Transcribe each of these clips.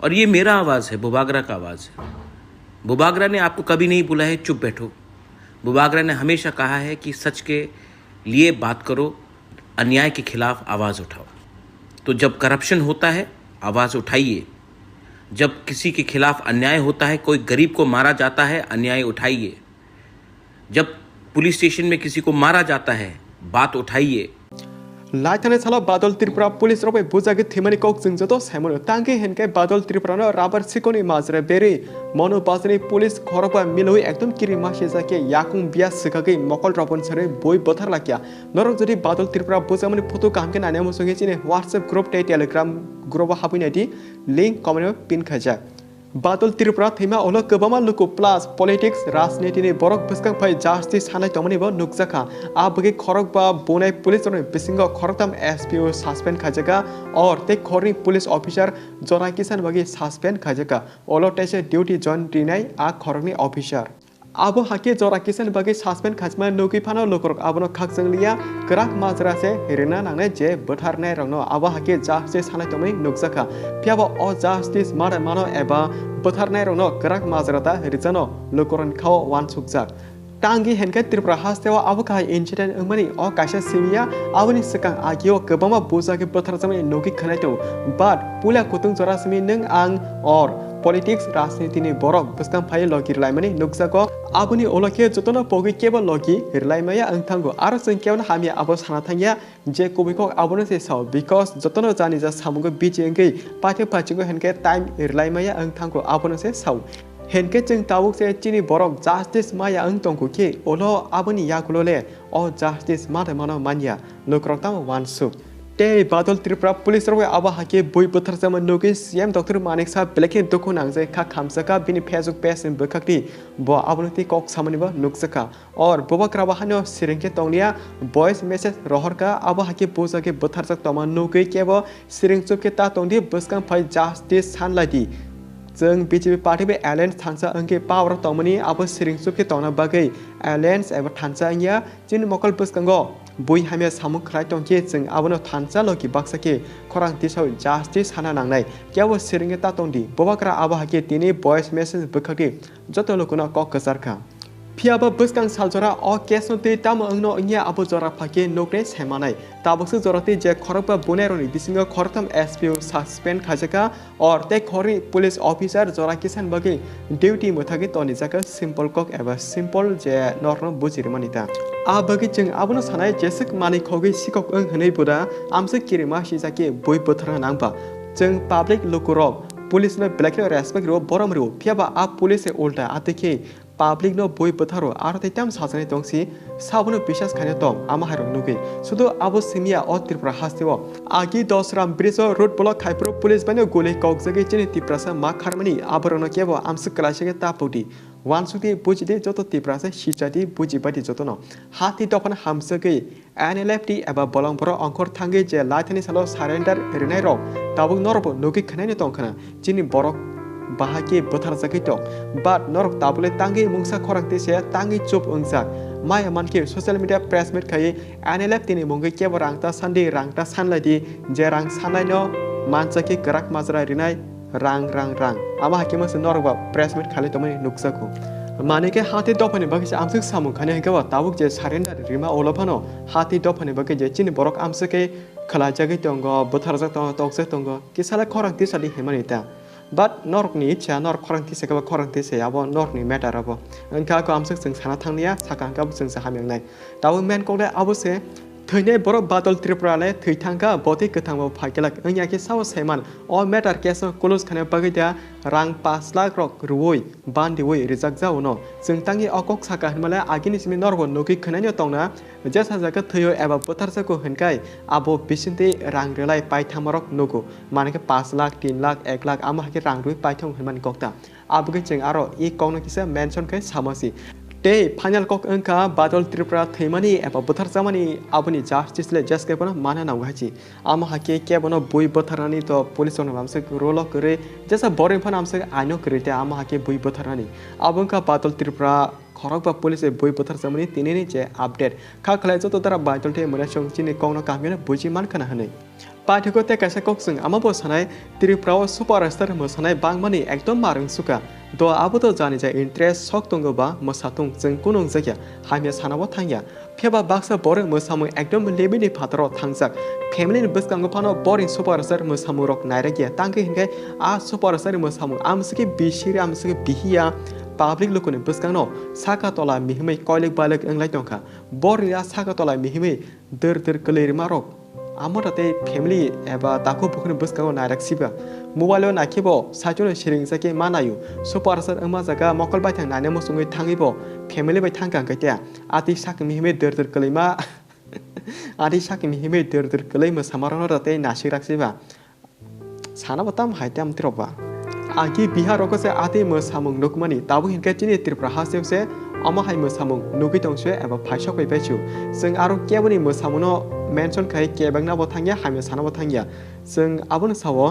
और ये मेरा आवाज़ है, बुबागरा का आवाज़ है। बुबागरा ने आपको कभी नहीं बोला है चुप बैठो। बुबागरा ने हमेशा कहा है कि सच के लिए बात करो, अन्याय के खिलाफ आवाज़ उठाओ। तो जब करप्शन होता है आवाज़ उठाइए, जब किसी के खिलाफ अन्याय होता है, कोई गरीब को मारा जाता है, अन्याय उठाइए। जब पुलिस स्टेशन में किसी को मारा जाता है बात उठाइए। लाइथाने साला बादल त्रिपुरा पुलिस रबे बुजागे थिमानी कोक जिंजतो सेमनो तांगे हेनके बादल त्रिपुरा न राबर सिकोनी माजरे बेरी मनो बाजनी पुलिस खरबा मिलोई एकदम किरि मासे जाके याकुं बिया सिकागे मकल रपन सरे बोय बथार लाकिया नरक जदि बादल त्रिपुरा बुजामनि फोटो कामके नाने मुसुगे चिने व्हाट्सएप ग्रुप टे टेलीग्राम ग्रुप हाबिनादि लिंक कमेन्ट में पिन खजा बादल त्रिपुरा थैमा ओलो गोबामा लुकु प्लस पॉलिटिक्स राजनीति ने बरक बसकां फाय जास्टिस सानाय तमनिबो नुकजाखा आ बगे खरक बा बोनाय पुलिस रने बिसिंग खरकतम एसपीओ सस्पेंड खाजगा और ते खरनि पुलिस ऑफिसर जरा किसान बगे सस्पेंड खाजगा ओलो टेसे ड्यूटी जॉइन दिनाय आ खरनि ऑफिसर आबो हाके जरा किसान बगे सस्पेंड खाजमा नोकि फानो लोकर आबनो खाकजों लिया गराक माजरा से हेरेना नांनाय जे बोथारनाय रंनो आबो हाके जास्टिस सानाय तमनि नुकजाखा पियाबो अ जास्टिस मारा मानो एबा बोथारनाय रंनो गराक माजराता रिजानो लोकरन खाव वान सुकजाक टांगी हेनके त्रिपुरा हास्तेवा आबो काय इंसिडेंट अंगमानि अ कायसा सिमिया आबोनि सिकां आगियो गोबामा बोजागे बोथारजामनि नोकि खनायतो बाट पुला कुतुं जरा सिमि नों आं और पॉलिटिक्स राजनीति ने बरक बसकां फाय लगी लाइमानि नुकजाको आबोनि ओलके जतनो पोगि केबल लगी लाइमाया अंथांगो आरो जों केवन हामि आबो साना थांगिया जे कोबिको आबोनो से साव बिकॉज जतनो जानि जा सामुगो बिजेंगै पाथे पाचिगो हेनके टाइम लाइमाया अंथांगो आबोनो से साव हेनके जों ताबुक से चिनि बरक जास्टिस माया अंतंगो के ओलो आबोनि याकुलोले अ जास्टिस माथे मानो मानिया लोक्रताम वानसु ते बादल त्रिपुरा पुलिस रवे आबा हाके बुई बोथार जामन नोगे सीएम डॉक्टर मानिक साहा ब्लेके दुखु नांजे खा खामसका बिनि फेसबुक पेज इन बखाकि ब आबनति कक सामनिबो नुकसका और बुबाग्रा बाहानो सिरिंके तंगलिया वॉइस मैसेज रहरका आबा हाके बोजागे बोथार जा तमा नोगे केबो सिरिंग चुपके ता तंगदि बसकां फाय जास्टिस सानलादि जों बीजेपी पार्टी बे एलायंस थांसा अंके पावर तमनि आबो सिरिंग चुपके तंगना बागै एलायंस एबा थांसा अंगिया जिन मकल बसकांगो बुई हामिया सामुक खराय तंके जों आबनो थांसा लगी बाक्साके खरां दिसाव जास्टिस हाना नांनाय केवो सिरिंगे ता तंदि बुबाग्रा आबा हाके तिनि वॉइस मैसेज बखाकि जतो लोकना कक गजारखा फियाबा बसकां सालजरा अ केसनो ते ताम अंगनो अंगिया आबो जरा फाके नोकरे सेमानाय ताबसो जराते जे खरबा बोनेरनि बिसिंग खरतम एसपीओ सस्पेंड खाजका और ते खरि पुलिस ऑफिसर जरा किसान बगे ड्यूटी मथागे तनि जाका सिंपल कक एबा सिंपल जे नरनो बुजिरमानिता आ बगे जों आबनो सानाय जेसक मानिक खगे सिकक ओं हनै बुदा आमसे किरिमा सिजाके बय बोथरा नांबा जों पब्लिक लोकरक पुलिस ने ब्लैक रेस्पेक्ट रो बरम रो फियाबा आ पुलिस उल्टा आतेके पब्लिक नो बय बोथारो आरो तेताम साजने तंगसी साबनो विश्वास खाने तम आमा हारो नुगे सुदो आबो सिमिया अ त्रिपुरा हास्तेव आगी 10 राम ब्रिज रोड ब्लॉक खाइप्रो पुलिस बने गोले कक्जगे चिनि तिप्रासा मा खारमनि आबरनो केबो आमस क्लासिके तापौदि वानसुति बुजिदे जतो तिप्रासा सिचादि बुजिबादि जतनो हाति दफन हामसगे एनएलएफटी एबा बलंबरो अंकर थांगे जे लाइथनि सालो सरेंडर रिनाय रो ताबो नरबो नुगे खनायनि तंखना चिनि बरक बाहाके बोथार जाखैतो बाट नरक ताबले तांगे मुंसा खरांते से तांगे चुप अंगजाक माया मानके सोशल मीडिया प्रेस मीट खायै एनएलएफ तिनि मुंगे केबो रांगता सानदे रांगता सानलादि जे रां साननायनो मानसाके गराक माजरा रिनाय रां आमा हाकिमस नरबा प्रेस मीट खाले तमनि नुकसाखौ मानेके हाथि दफानि बगे आमसक सामु खाने गवा ताबुक जे सरेंडर रिमा ओलफानो हाथि दफानि बगे जे चिनि बरक आमसके खला जागे तंग बोथार जा तंग तंग किसाला खरांति सालि हेमानिता बाट नरकनि इच्छा नरक खरांति सेगबा खरांति से आबो नरकनि मेटार आबो अंका को आमसक जों साना थांनिया साकांका जों साहामेंनाय दाबो मेन कोले आबोसे थैने बर बादल त्रिपुराले थैथांका बते गथांबो फाकेलाक अंयाके साव सेमान अ मेटार केस क्लोज खाने बगैदा रां 5 लाख रक रुवै बान्दिवै रिजाक जावनो जों तांगि अकक साका हनमाला आगिनि सिमि नरबो नोकि खनायनो तंना जेसा जाका थैयो एबा बोथारसाको हनकाय आबो बिसिनते रां रेलाय पाइथामरक नगो मानेके 5 लाख 3 लाख 1 लाख आमा हाके रां रुइ पाइथं हनमान गक्ता आबगे जों आरो इ कौनो किसा मेंशन kai सामासी ते फाइनल कक अंका बादल त्रिपुरा थैमानी एबा बोथार जामानी आबनि जास्टिसले जसके बना माना नावगाची आमा हाके के बनो बुई बोथारानी तो पुलिस नो हमसे रोल करे जैसा बोरिंग फन हमसे आइनो करे ते आमा हाके बुई बोथारानी आबंका बादल Tripura khorok ba police boi pothar samani tinini je update kha khlai joto dara badal te mona song chini kongno kamyo buji man khana hane पाठको ते कासा कोक्सुङ आमाबो सनाय त्रिपुरा सुपरस्टार मोसानाय बांगमानि एकदम मारं सुका द आबोतो जानि जा इंट्रेस्ट सक दंगबा मोसाथुं जों कुनुं जायगा हामिया सानाबो थांया फेबा बाक्सा बरं मोसामु एकदम लेबिनि फातरो थांजाक फेमिलिनि बसकांगो फानो बरिं सुपरस्टार मोसामु रक नायरागिया तांके हिनगाय आ सुपरस्टार मोसामु आमसके बिशिरि आमसके बिहिया पाब्लिक लोकनि बसकांनो साका तला मिहिमै कयलेक बालेक अंगलाय दंखा बरिया साका तला मिहिमै दर दर कलेरिमा रक आमर ते फैमिली एबा ताको बुखनि बसकांगो नायराक्सिबा मोबाइल नाखिबो साजोनो सिरिं जाके मानायु सुपरस्टार अंमा जागा मकल बाय थां नाने मसुङै थाङिबो फैमिली बाय थांगां गैया आति साक मिहिमै दर दर कलेमा आति साक मिहिमै दर दर कलै मोसामारनो रते नासिराक्सिबा साना बताम हायताम तिरबा आगि बिहार रकसे आति मोसामुं नुकमानि ताबु हिनके चिनि त्रिपुरा हासेवसे अमाहाय मोसामुं नुगि दंसे एबा फाइसक फैबायचु जों आरो केबनि मोसामुनो मेंशन खाय केबांना बथांगिया हामे साना बथांगिया जों आबुन सावो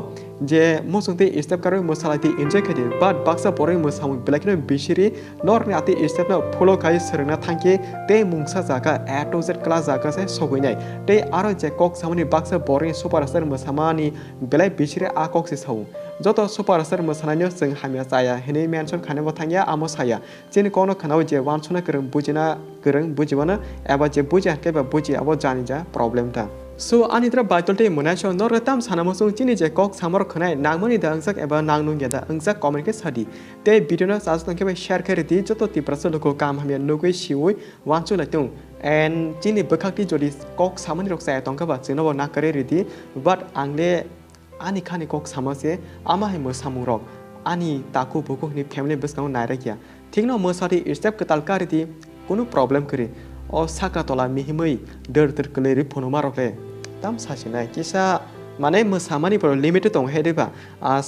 जे मोसुंते स्टेप कारो मोसालाति एन्जॉय खादि बाट बाक्सा बरै मोसामुं बेलाखिनो बिसिरि नरनि आति स्टेपना फलो खाय सरना थांखि ते मुंसा जागा ए टू जेड क्लास जागा से सगैनाय ते आरो जे कक सामनि बाक्सा बरै सुपरस्टार मोसामानि बेलाय बिसिरि आ कक से सावो जत सुपरस्टार मोसानायनो जों हामिया जाया हेनै मेंशन खाने बथांगिया आमो साया जेन कोनो खानाव जे वानसुना गोरों बुजिना गोरों बुजिबानो एबा जे बुजियाखै बा बुजि आबो जानि जा प्रॉब्लेम था सो आनिद्रा बाइटलटे मोनासो नरताम सानामसुं चिनि जे कक सामर खनाय नांमनि दा अंगजाक एबा नांनु गेदा अंगजाक कमेन्ट के सादि ते भिडियोना साजतंके बे शेयर करिदि जतो तिप्रसो लोको काम हामिया नुगै सिवै वानसु लाइतुं एन चिनि बखाक्ति जदि कक सामनि रक्सा तंका बा चिनबो ना करे रिदि बाट आंले आनि खानि कक सामसे आमाहाय मोसामुं रक आनि ताकु बुकुनि फैमिली बसकांगो नायरागिया थिगनो मोसारि स्टेप कतालका रिदि कुनु प्रॉब्लेम करि अ साका तला मिहिमै दर दर कलेरि फनुमा रकले ताम सासिनाय किसा माने मोसामानि पर लिमिट दं हेदेबा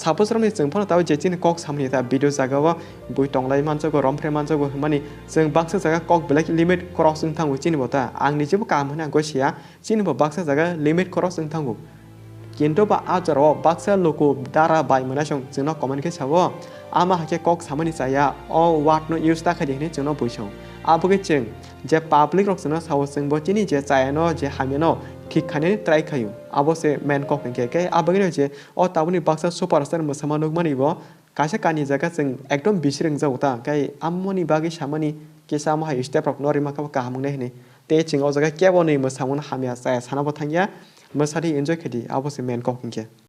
सापोज रमनि जों फन ताव जेचिन कक सामनि ता भिडियो जागावा बुइ टंलाय मानसोगो रमफ्रे मानसोगो माने जों बाक्सा जागा कक ब्लैक लिमिट क्रॉस जों थांगो चिनिबोता आंनि जेबो काम होना गसिया चिनिबो बाक्सा जागा लिमिट क्रॉस जों थांगो किन्तु बा आजरो बाक्सा लोको दारा बाय मोनासं जोंना कमेन्ट के सावो आमा हाके कक सामनि जाया अ वाट नो यूज ता खादिने जोंना बुइसं आबोगे जों जे पाब्लिक रक्सना सावो जों बचिनि जे जायानो जे हामेनो ठीक खाने ट्राई खायो आबोसे मेन कक के आबोगे जे अ ताबुनि बाक्सा सुपरस्टार मोसामा नुगमानिबो कासे कानि जागा जों एकदम बिसिरिं जाउता गाय आममनि बागै सामनि केसा माहाय स्टेप रक नरि माखा काहामुंने हेने ते चिंगाव जागा केबोनि मोसामुन हामिया जाया सानाबो थांगिया मोसारि एन्जॉय खादि आबोसे मेन कक के